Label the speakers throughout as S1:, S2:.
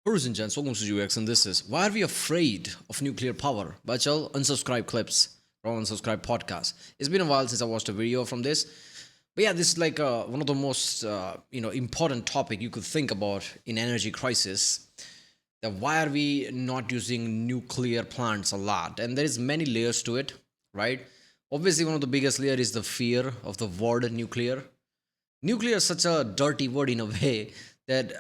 S1: Ladies and gents, welcome to UX, and this is Why Are We Afraid of Nuclear Power? By Chal Unsubscribe Clips from Unsubscribe Podcast. It's been a while since I watched a video from this. But yeah, this is like one of the most important topic you could think about in energy crisis. That why are we not using nuclear plants a lot? And there is many layers to it, right? Obviously, one of the biggest layer is the fear of the word nuclear. Nuclear is such a dirty word in a way that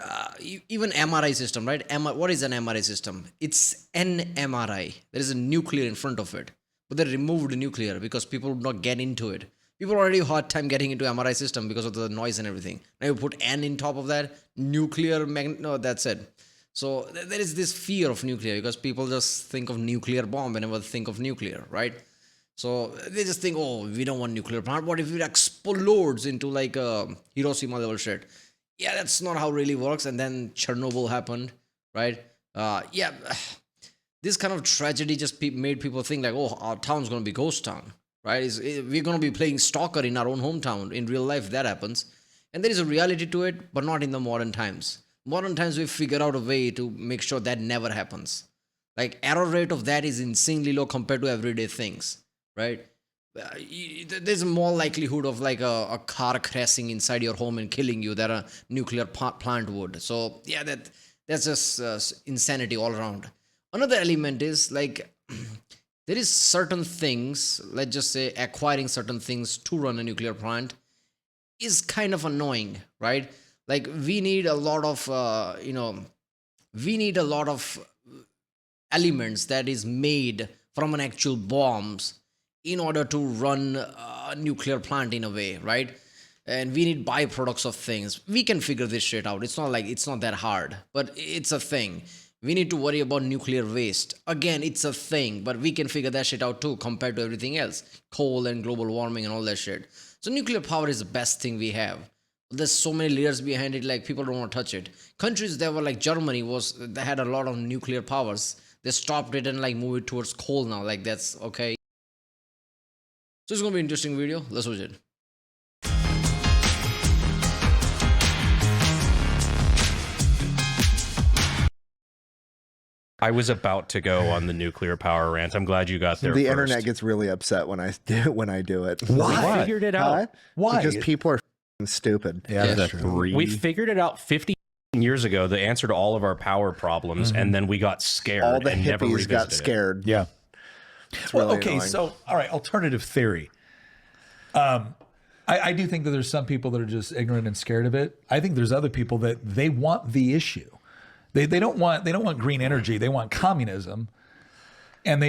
S1: even MRI system, right? What is an MRI system? It's an MRI. There is a nuclear in front of it, but they removed nuclear because people would not get into it. People already have a hard time getting into MRI system because of the noise and everything. Now you put N in top of that, nuclear. No, that's it. So there is this fear of nuclear because people just think of nuclear bomb whenever they think of nuclear, right? So they just think, oh, we don't want nuclear plant. What if it explodes into like a Hiroshima level shit? Yeah, that's not how it really works. And then Chernobyl happened, right? Yeah, this kind of tragedy just made people think like, oh, our town's gonna be ghost town, right? We're gonna be playing stalker in our own hometown. In real life, that happens, and there is a reality to it, but not in the modern times. Modern times, we figure out a way to make sure that never happens. Like error rate of that is insanely low compared to everyday things, right? There's more likelihood of like a car crashing inside your home and killing you than a nuclear plant would. So yeah, that's just insanity all around. Another element is like there is certain things, let's just say acquiring certain things to run a nuclear plant is kind of annoying, right? Like we need a lot of we need a lot of elements that is made from an actual bombs in order to run a nuclear plant in a way, right? And we need byproducts of things. We can figure this shit out. It's not that hard, but it's a thing. We need to worry about nuclear waste. Again, it's a thing, but we can figure that shit out too compared to everything else. Coal and global warming and all that shit. So nuclear power is the best thing we have. There's so many layers behind it, like people don't want to touch it. Countries that were like Germany they had a lot of nuclear powers. They stopped it and like moved it towards coal now. Like that's okay. So it's gonna be an interesting video. Let's watch it.
S2: I was about to go on the nuclear power rant. I'm glad you got there.
S3: The
S2: first.
S3: internet gets really upset when I do it.
S2: Why? We figured it out.
S3: Huh?
S4: Why?
S3: Because people are stupid.
S4: Yeah, that's
S2: true. We figured it out 50 years ago. The answer to all of our power problems, and then we got scared.
S3: All the
S2: and never
S3: hippies got
S2: revisited it.
S3: scared.
S4: Yeah.
S3: It's
S4: Well,
S3: really
S4: okay,
S3: annoying.
S4: so all right, alternative theory. I do think that there's some people that are just ignorant and scared of it. I think there's other people that they want the issue. They don't want green energy. They want communism, and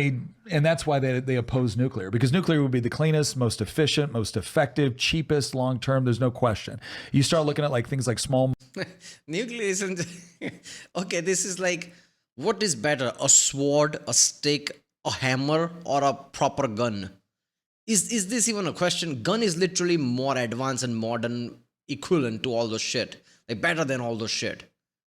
S4: that's why they oppose nuclear, because nuclear would be the cleanest, most efficient, most effective, cheapest long term. There's no question. You start looking at like things like small.
S1: Nuclear isn't okay. This is like, what is better, a sword, a stick, a hammer, or a proper gun? Is this even a question? Gun is literally more advanced and modern equivalent to all those shit, like better than all those shit,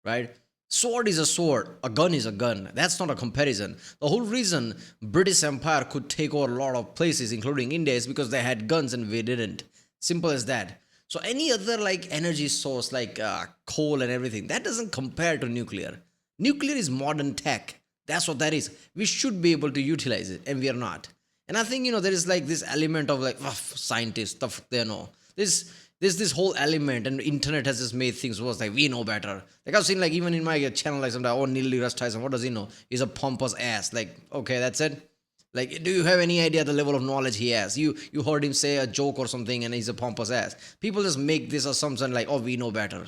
S1: right? Sword is a sword, a gun is a gun. That's not a comparison. The whole reason British Empire could take over a lot of places, including India, is because they had guns and we didn't. Simple as that. So any other like energy source like coal and everything, that doesn't compare to nuclear. Nuclear is modern tech. That's what that is. We should be able to utilize it, and we are not. And I think, there is like this element of like, scientists, stuff they know. There's this whole element, and internet has just made things worse. Like, we know better. Like, I've seen like even in my channel, like sometimes, oh, Neil deGrasse Tyson, what does he know? He's a pompous ass. Like, okay, that's it. Like, do you have any idea the level of knowledge he has? You heard him say a joke or something, and he's a pompous ass. People just make this assumption like, oh, we know better.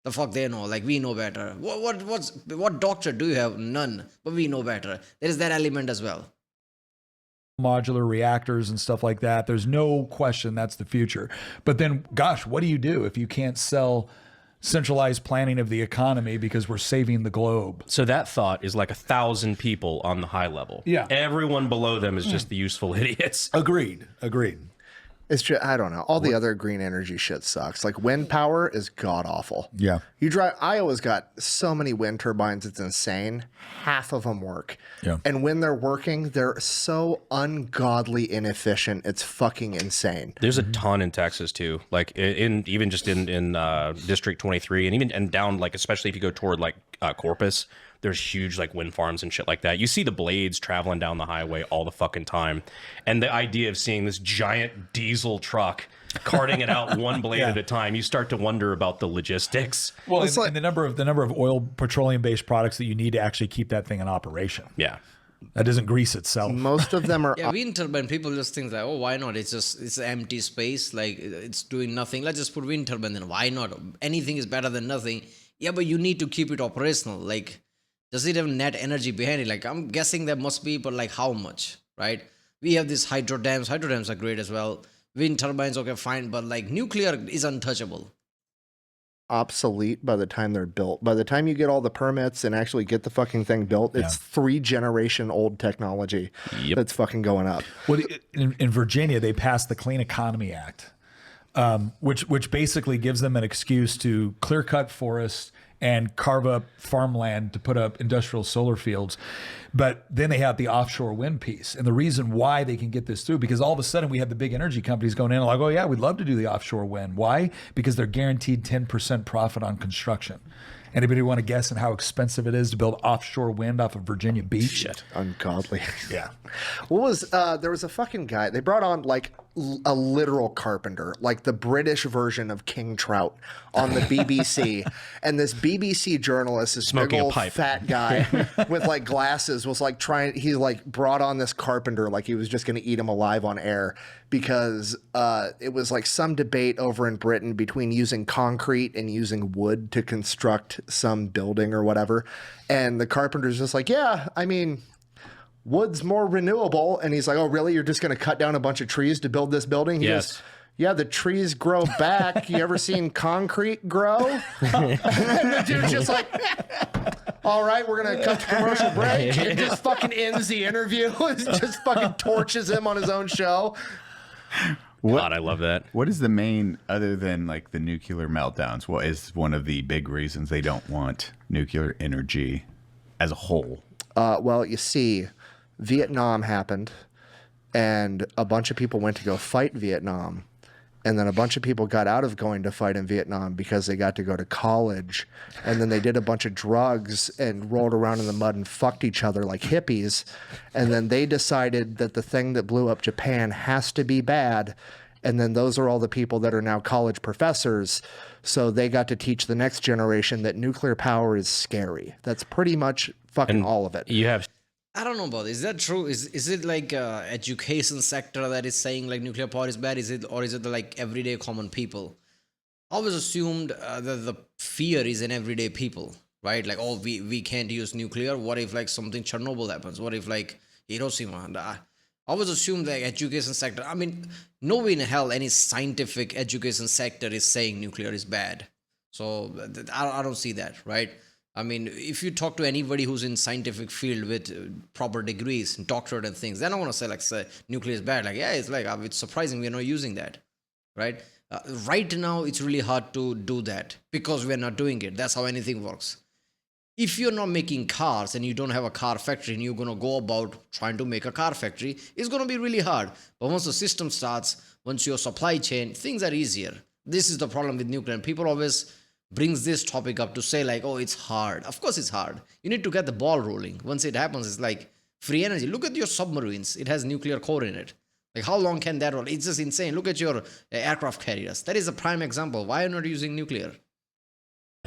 S1: The fuck they know? Like, we know better. What doctorate do you have? None. But we know better. There is that element as well.
S4: Modular reactors and stuff like that. There's no question that's the future. But then, gosh, what do you do if you can't sell centralized planning of the economy because we're saving the globe?
S2: So that thought is like 1,000 people on the high level.
S4: Yeah.
S2: Everyone below them is just the useful idiots.
S4: Agreed.
S3: It's just, I don't know. All the other green energy shit sucks. Like wind power is god awful.
S4: Yeah.
S3: Iowa's got so many wind turbines. It's insane. Half of them work.
S4: Yeah.
S3: And when they're working, they're so ungodly inefficient. It's fucking insane.
S2: There's a ton in Texas too, like in District 23, and even down, like especially if you go toward like Corpus, there's huge like wind farms and shit like that. You see the blades traveling down the highway all the fucking time, and the idea of seeing this giant diesel truck carting it out one blade at a time, you start to wonder about the logistics.
S4: Well, and the number of oil, petroleum based products that you need to actually keep that thing in operation.
S2: Yeah.
S4: That doesn't grease itself.
S3: Most of them are
S1: Yeah, wind turbine, people just think like, oh, why not? It's empty space, like it's doing nothing. Let's just put wind turbine then. Why not? Anything is better than nothing. Yeah, but you need to keep it operational. Like, does it have net energy behind it? Like, I'm guessing there must be, but like how much, right? We have these hydro dams. Hydro dams are great as well. Wind turbines, okay, fine, but like nuclear is untouchable.
S3: obsolete by the time they're built. By the time you get all the permits and actually get the fucking thing built, it's 3-generation old technology that's fucking going up.
S4: Well, in Virginia, they passed the Clean Economy Act, which basically gives them an excuse to clear cut forests and carve up farmland to put up industrial solar fields. But then they have the offshore wind piece. And the reason why they can get this through, because all of a sudden we have the big energy companies going in and like, oh yeah, we'd love to do the offshore wind. Why? Because they're guaranteed 10% profit on construction. Anybody want to guess on how expensive it is to build offshore wind off of Virginia Beach?
S2: Shit.
S3: Ungodly.
S4: Yeah.
S3: What was there was a fucking guy, they brought on like a literal carpenter, like the British version of King Trout on the BBC. And this BBC journalist, this
S2: Smoking
S3: big
S2: a
S3: old
S2: pipe.
S3: fat guy with like glasses, was like he like brought on this carpenter like he was just going to eat him alive on air, because it was like some debate over in Britain between using concrete and using wood to construct some building or whatever. And the carpenter's just like, yeah, I mean, wood's more renewable. And he's like, oh, really? You're just going to cut down a bunch of trees to build this building? He goes, yeah, the trees grow back. You ever seen concrete grow? And the dude's just like, all right, we're going to cut to commercial break. And just fucking ends the interview. Just fucking torches him on his own show.
S2: God, I love that.
S5: What is the main, other than like the nuclear meltdowns, what is one of the big reasons they don't want nuclear energy as a whole?
S3: Well, you see, Vietnam happened, and a bunch of people went to go fight Vietnam. And then a bunch of people got out of going to fight in Vietnam because they got to go to college. And then they did a bunch of drugs and rolled around in the mud and fucked each other like hippies. And then they decided that the thing that blew up Japan has to be bad. And then those are all the people that are now college professors. So they got to teach the next generation that nuclear power is scary. That's pretty much fucking all of it.
S2: You have
S1: I don't know about this. Is that true? Is it like education sector that is saying like nuclear power is bad? Is it, or is it the, like everyday common people? I always assumed that the fear is in everyday people, right? Like, oh, we can't use nuclear. What if like something Chernobyl happens? What if like Hiroshima? And I always assumed like education sector. I mean, no way in hell any scientific education sector is saying nuclear is bad. So I don't see that, right? I mean, if you talk to anybody who's in scientific field with proper degrees, doctorate and things, they're not going to say nuclear is bad. Like, yeah, it's like, it's surprising we're not using that, right? Right now, it's really hard to do that because we're not doing it. That's how anything works. If you're not making cars and you don't have a car factory and you're going to go about trying to make a car factory, it's going to be really hard. But once the system starts, once your supply chain, things are easier. This is the problem with nuclear. People always brings this topic up to say like, oh, it's hard. Of course it's hard. You need to get the ball rolling. Once it happens, it's like free energy. Look at your submarines. It has nuclear core in it. Like, how long can that roll? It's just insane. Look at your aircraft carriers. That is a prime example. Why are you not using nuclear?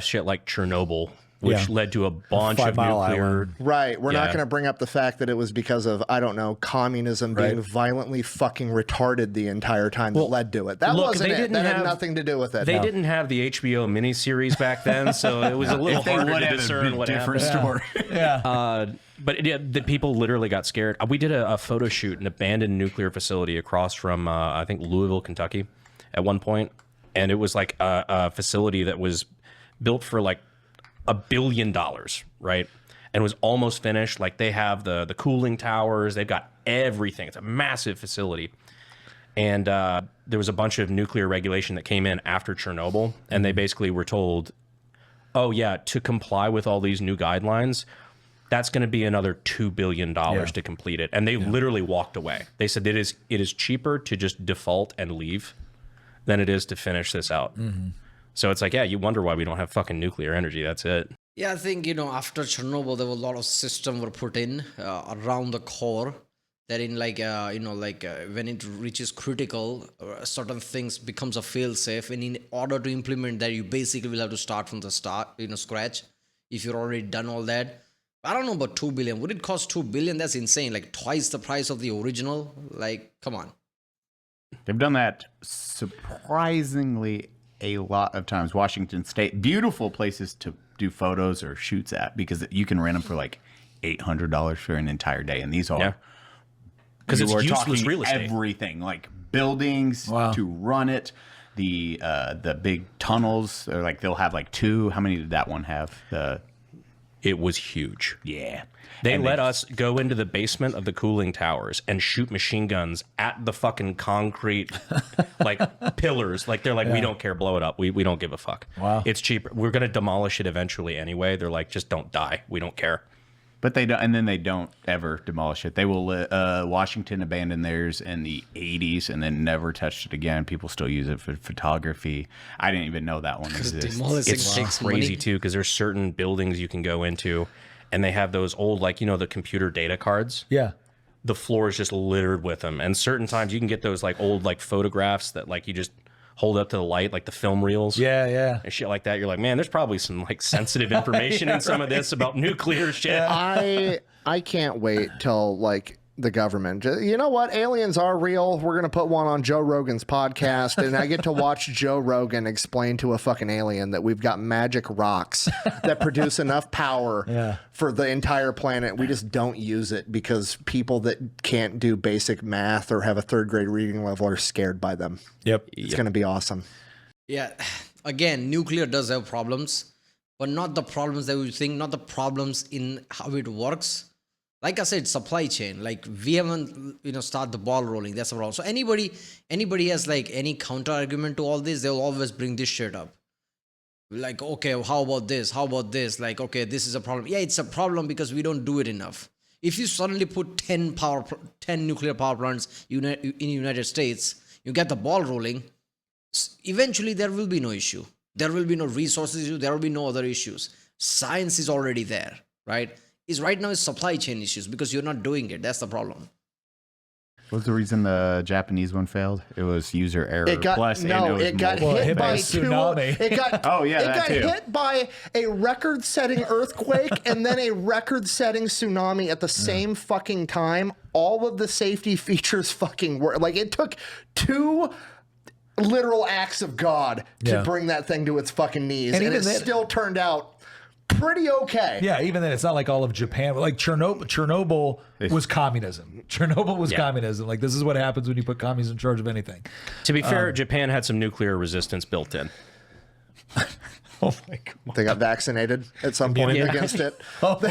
S2: shit like Chernobyl, which led to a bunch of
S4: 5 Mile
S2: nuclear.
S4: Island.
S3: Right. We're not
S2: Yeah.
S3: going to bring up the fact that it was because of, I don't know, communism being violently fucking retarded the entire time that led to it. That
S2: look,
S3: wasn't
S2: they
S3: it.
S2: didn't
S3: That had
S2: have-
S3: nothing to do with it.
S2: They didn't have the HBO miniseries back then, so it was a little
S5: If they
S2: harder
S5: would
S2: to
S5: have
S2: discern
S5: a
S2: what
S5: different
S2: happened.
S5: story.
S2: But the people literally got scared. We did a photo shoot, an abandoned nuclear facility across from, I think, Louisville, Kentucky, at one point. And it was like a facility that was built for like $1 billion, right? And was almost finished. Like, they have the cooling towers, they've got everything. It's a massive facility. And there was a bunch of nuclear regulation that came in after Chernobyl. And they basically were told, oh, yeah, to comply with all these new guidelines, that's going to be another $2 billion to complete it. And they literally walked away. They said it is cheaper to just default and leave than it is to finish this out. So it's like, yeah, you wonder why we don't have fucking nuclear energy. That's it.
S1: Yeah, I think after Chernobyl, there were a lot of system were put in around the core. That in like when it reaches critical, certain things becomes a fail safe, and in order to implement that, you basically will have to start from the start, scratch. If you're already done all that, I don't know about 2 billion. Would it cost 2 billion? That's insane. Like twice the price of the original. Like, come on.
S5: They've done that surprisingly a lot of times. Washington State, beautiful places to do photos or shoots at because you can rent them for like $800 for an entire day, and these are.
S2: Yeah. Because it's
S5: we're
S2: useless
S5: talking
S2: real estate.
S5: everything like buildings to run it, the big tunnels. Or like they'll have like two. How many did that one have?
S2: It was huge.
S5: Yeah,
S2: They let us go into the basement of the cooling towers and shoot machine guns at the fucking concrete like pillars. Like they're like, we don't care, blow it up. We don't give a fuck.
S4: Wow.
S2: It's cheaper. We're gonna demolish it eventually anyway. They're like, just don't die. We don't care.
S5: but they don't, and then they don't ever demolish it. They will. Washington abandoned theirs in the '80s and then never touched it again. People still use it for photography. I didn't even know that one exists.
S1: Demolishing
S2: It's
S1: takes
S2: crazy
S1: money.
S2: too because there's certain buildings you can go into, and they have those old like the computer data cards.
S4: Yeah.
S2: The floor is just littered with them. And certain times you can get those like old like photographs that like you just hold up to the light, like the film reels.
S4: Yeah, yeah.
S2: And shit like that. You're like, man, there's probably some like sensitive information in some of this about nuclear shit.
S3: I can't wait till like the government. You know what? Aliens are real. We're gonna put one on Joe Rogan's podcast, and I get to watch Joe Rogan explain to a fucking alien that we've got magic rocks that produce enough power for the entire planet. We just don't use it because people that can't do basic math or have a third grade reading level are scared by them.
S4: Yep.
S3: It's gonna be awesome.
S1: Yeah, again, nuclear does have problems, but not the problems that we think, not the problems in how it works. Like I said, supply chain. Like we haven't, start the ball rolling. That's a problem. So anybody has like any counter argument to all this, they'll always bring this shit up. Like, okay, how about this? How about this? Like, okay, this is a problem. Yeah, it's a problem because we don't do it enough. If you suddenly put 10 nuclear power plants in the United States, you get the ball rolling. Eventually there will be no issue. There will be no resources issue. There will be no other issues. Science is already there, right? Is right now is supply chain issues because you're not doing it. That's the problem.
S5: What was the reason the Japanese one failed? It was user error.
S3: It got
S5: Plus, and
S3: no.
S5: was
S3: It got
S5: multiple-
S3: hit by
S4: a tsunami.
S3: It got
S5: Oh, yeah,
S3: It
S5: that
S3: got
S5: too.
S3: hit by a record-setting earthquake and then a record-setting tsunami at the same fucking time. All of the safety features fucking work. Like it took two literal acts of God to
S4: Yeah.
S3: bring that thing to its fucking knees,
S4: And
S3: and
S4: even
S3: it
S4: then-
S3: still turned out pretty okay.
S4: Yeah, even then, it's not like all of Japan. Like Chernobyl was communism. Chernobyl was communism. Like this is what happens when you put communists in charge of anything.
S2: To be fair, Japan had some nuclear resistance built in.
S4: Oh my god!
S3: They got vaccinated at some point against it.
S2: They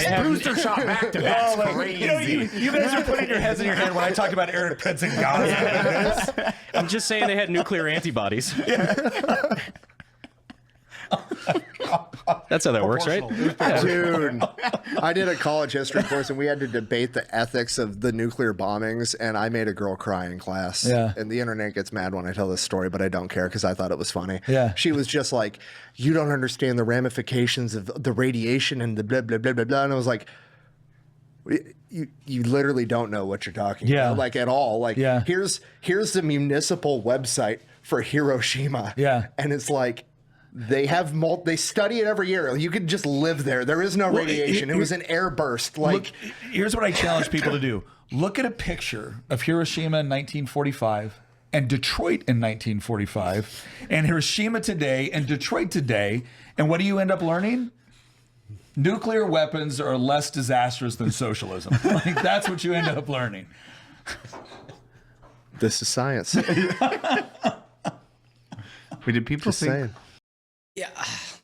S2: had
S5: booster shot back to back.
S4: Oh,
S5: Crazy.
S4: You guys are putting your heads in your hand when I talk about Eric Pence and Gaza.
S2: I'm just saying they had nuclear antibodies. That's how that works, right?
S3: Dude, I did a college history course and we had to debate the ethics of the nuclear bombings, and I made a girl cry in class.
S4: Yeah.
S3: And the internet gets mad when I tell this story, but I don't care because I thought it was funny.
S4: Yeah.
S3: She was just like, you don't understand the ramifications of the radiation and the blah, blah, blah, blah, blah. And I was like, you literally don't know what you're talking about, like at all. Like,
S4: Yeah.
S3: here's the municipal website for Hiroshima.
S4: Yeah.
S3: And it's like, they have they study it every year. You could just live there. There is no radiation. It was an air burst. Like,
S4: Look, here's what I challenge people to do: look at a picture of Hiroshima in 1945 and Detroit in 1945, and Hiroshima today and Detroit today, and what do you end up learning? Nuclear weapons are less disastrous than socialism. Like that's what you end up learning.
S3: this is science.
S5: Wait, did people
S3: Just
S5: think?
S3: saying.
S1: Yeah,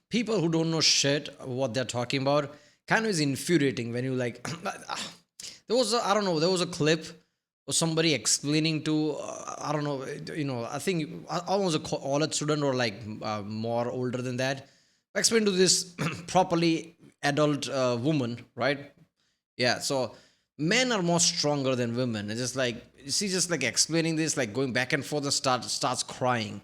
S1: people who don't know shit what they're talking about kind of is infuriating when you like. There was a clip of somebody explaining to I don't know, I think I was a college student or like more older than that. Explain to this properly adult woman, right? Yeah, so men are more stronger than women. It's just like she's just like explaining this, like going back and forth and starts crying.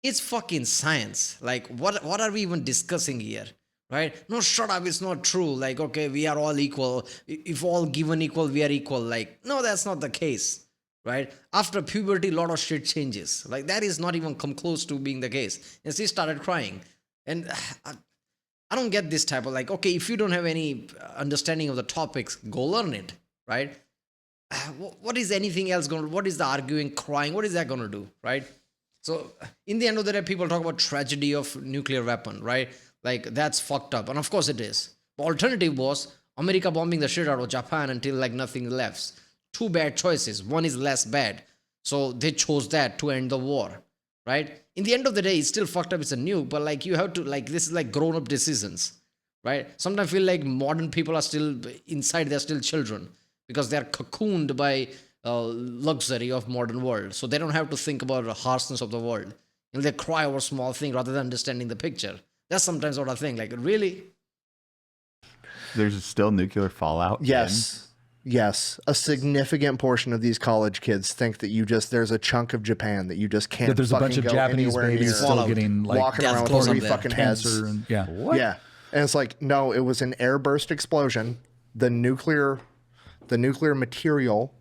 S1: It's fucking science. Like, what are we even discussing here? Right? No, shut up. It's not true. Like, okay, we are all equal. If all given equal, we are equal. Like, no, that's not the case. Right? After puberty, a lot of shit changes. Like, that is not even come close to being the case. And she started crying. And I don't get this type of like, okay, if you don't have any understanding of the topics, go learn it. Right? What is anything else going to, what is the arguing, crying? What is that going to do? Right? So in the end of the day, people talk about tragedy of nuclear weapon, right? Like that's fucked up. And of course it is. The alternative was America bombing the shit out of Japan until like nothing left. Two bad choices. One is less bad. So they chose that to end the war, right? In the end of the day, it's still fucked up. It's a nuke, but like you have to like, this is like grown up decisions, right? Sometimes I feel like modern people are still inside. They're still children because they're cocooned by luxury of modern world. So they don't have to think about the harshness of the world. And they cry over small thing rather than understanding the picture. That's sometimes what I think. Like, really?
S5: There's still nuclear fallout.
S3: Yes. Yes. A significant portion of these college kids think that there's a chunk of Japan that you just can't
S4: That there's a bunch of
S3: go
S4: Japanese
S3: anywhere
S4: babies
S3: near.
S4: still
S1: Fallout.
S4: getting like
S3: Walking
S1: death
S3: around with
S1: goes
S3: three
S1: up there.
S3: fucking heads.
S4: cancer and yeah.
S3: Yeah. And it's like, no, it was an airburst explosion. The nuclear material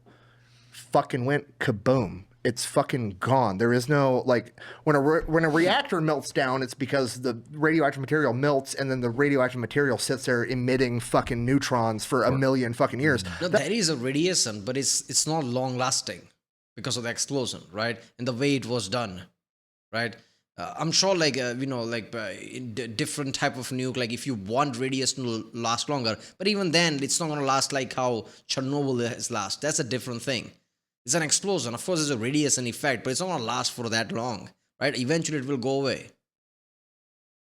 S3: fucking went kaboom. It's fucking gone. There is no like when a reactor melts down, it's because the radioactive material melts and then the radioactive material sits there emitting fucking neutrons for a million fucking years.
S1: No, there is a radiation, but it's not long lasting because of the explosion, right? And the way it was done, right? I'm sure, like in different type of nuke, like if you want radiation to last longer, but even then, it's not gonna last like how Chernobyl has last. That's a different thing. It's an explosion. Of course, it's a radiation effect, but it's not gonna last for that long, right? Eventually, it will go away.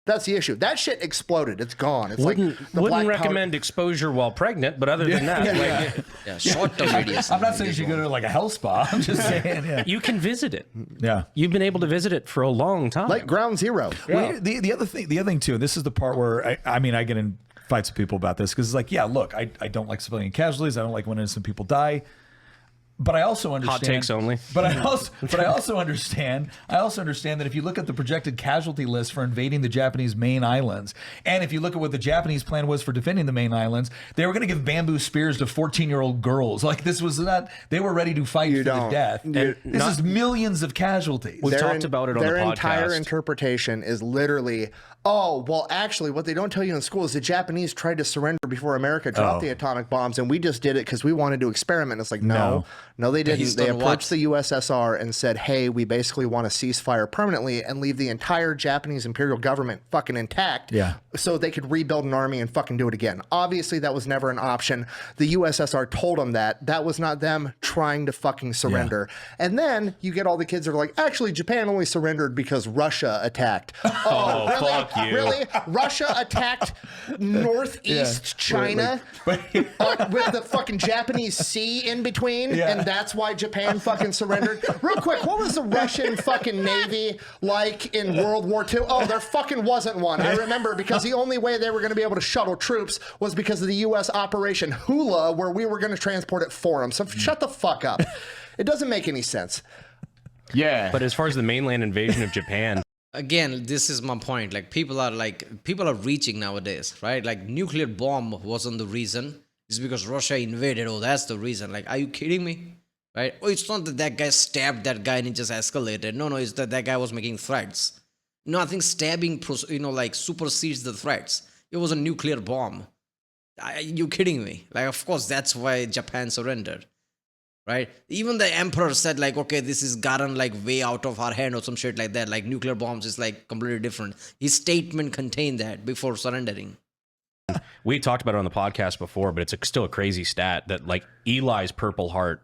S3: That's the issue. That shit exploded. It's gone. It's
S2: Wouldn't
S3: like the black powder-
S2: recommend exposure while pregnant, but other than that, like,
S1: Yeah, short-term radiation.
S4: I'm not saying you should go to like a health spa. I'm just saying, yeah.
S2: you can visit it.
S4: Yeah.
S2: You've been able to visit it for a long time.
S3: like ground zero.
S4: Well, the other thing too, and this is the part where I mean I get in fights with people about this because it's like, yeah, look, I don't like civilian casualties. I don't like when innocent people die. But I also understand
S2: takes only.
S4: But I also understand that if you look at the projected casualty list for invading the Japanese main islands, and if you look at what the Japanese plan was for defending the main islands, they were going to give bamboo spears to 14-year-old girls. Like this was not. They were ready to fight to the
S3: don't.
S4: death. This is millions of casualties.
S2: We've talked about it on the
S3: Their entire
S2: podcast.
S3: interpretation is literally, oh, well, actually, what they don't tell you in school is the Japanese tried to surrender before America dropped the atomic bombs, and we just did it because we wanted to experiment. It's like, no, they didn't.
S1: he's
S3: They
S1: done
S3: approached
S1: what?
S3: the USSR and said, hey, we basically want a ceasefire permanently and leave the entire Japanese imperial government fucking intact
S4: Yeah.
S3: so they could rebuild an army and fucking do it again. Obviously, that was never an option. The USSR told them that. That was not them trying to fucking surrender. And then you get all the kids that are like, actually, Japan only surrendered because Russia attacked. Oh, really?
S2: fuck you.
S3: Really? Russia attacked northeast China with the fucking Japanese sea in between, and that's why Japan fucking surrendered. Real quick, what was the Russian fucking Navy like in World War II? Oh, there fucking wasn't one. I remember because the only way they were going to be able to shuttle troops was because of the U.S. Operation Hula, where we were going to transport it for them. So shut the fuck up. It doesn't make any sense.
S5: Yeah.
S2: But as far as the mainland invasion of Japan,
S1: Again, this is my point. Like people are reaching nowadays, right? Like nuclear bomb wasn't the reason. It's because Russia invaded. Oh, that's the reason. Like, are you kidding me? Right? Oh, it's not that guy stabbed that guy and it just escalated. No, it's that guy was making threats. No, I think stabbing, like supersedes the threats. It was a nuclear bomb. Are you kidding me? Like, of course, that's why Japan surrendered. Right? Even the emperor said like, okay, this is gotten like way out of our hand or some shit like that. Like nuclear bombs is like completely different. His statement contained that before surrendering.
S2: we talked about it on the podcast before, but it's still a crazy stat that like Eli's Purple Heart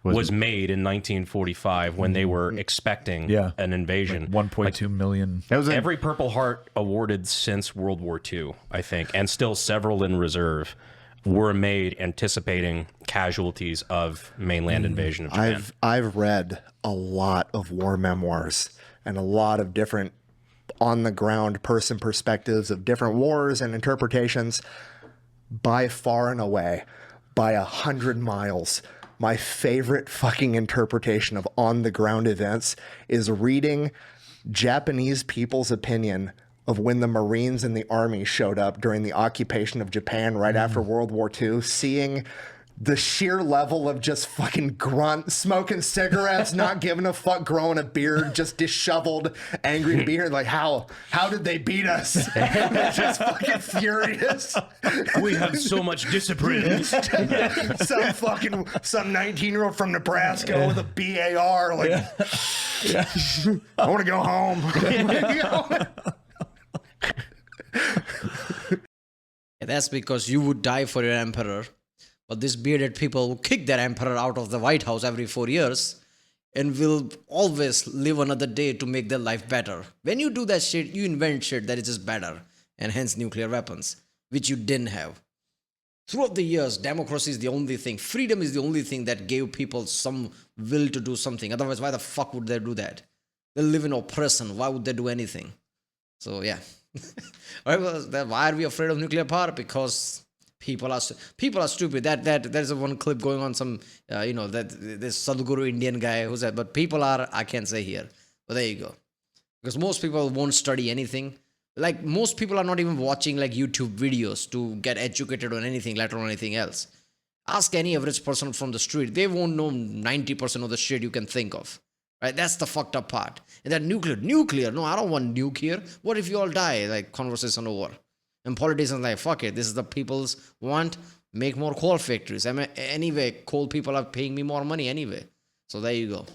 S2: was made in 1945 when they were expecting an invasion.
S4: 1.2 million.
S5: that was
S2: Every Purple Heart awarded since World War II, I think, and still several in reserve, were made anticipating casualties of mainland invasion of Japan.
S3: I've read a lot of war memoirs and a lot of different on the ground person perspectives of different wars and interpretations. By far and away, by 100 miles, my favorite fucking interpretation of on the ground events is reading Japanese people's opinion of when the Marines and the Army showed up during the occupation of Japan right after World War II, seeing the sheer level of just fucking grunt, smoking cigarettes, not giving a fuck, growing a beard, just disheveled, angry to be here. Like, how did they beat us? Just fucking furious.
S2: We have so much discipline.
S3: Some 19-year-old from Nebraska with a BAR, like, I want to go home.
S1: Yeah, that's because you would die for your emperor. But these bearded people will kick that emperor out of the White House every 4 years and will always live another day to make their life better. When you do that shit, you invent shit that is just better, and hence nuclear weapons, which you didn't have. Throughout the years, democracy is the only thing, freedom is the only thing that gave people some will to do something. Otherwise, why the fuck would they do that? They live in oppression. Why would they do anything? So, yeah. All right, well, why are we afraid of nuclear power? Because people are stupid. There's one clip going on. Some that this Sadhguru Indian guy who's that. But people are, I can't say here. But there you go. Because most people won't study anything. Like most people are not even watching like YouTube videos to get educated on anything, let alone anything else. Ask any average person from the street. They won't know 90% of the shit you can think of. Right? That's the fucked up part. And that nuclear. No, I don't want nuclear. What if you all die? Like conversation over. And politicians like, fuck it. This is the people's want. Make more coal factories. I mean, anyway, coal people are paying me more money anyway. So there you go.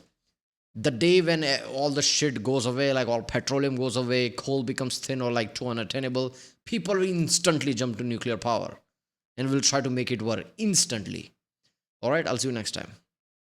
S1: The day when all the shit goes away, like all petroleum goes away, coal becomes thin or like too unattainable, people will instantly jump to nuclear power and will try to make it work instantly. All right, I'll see you next time.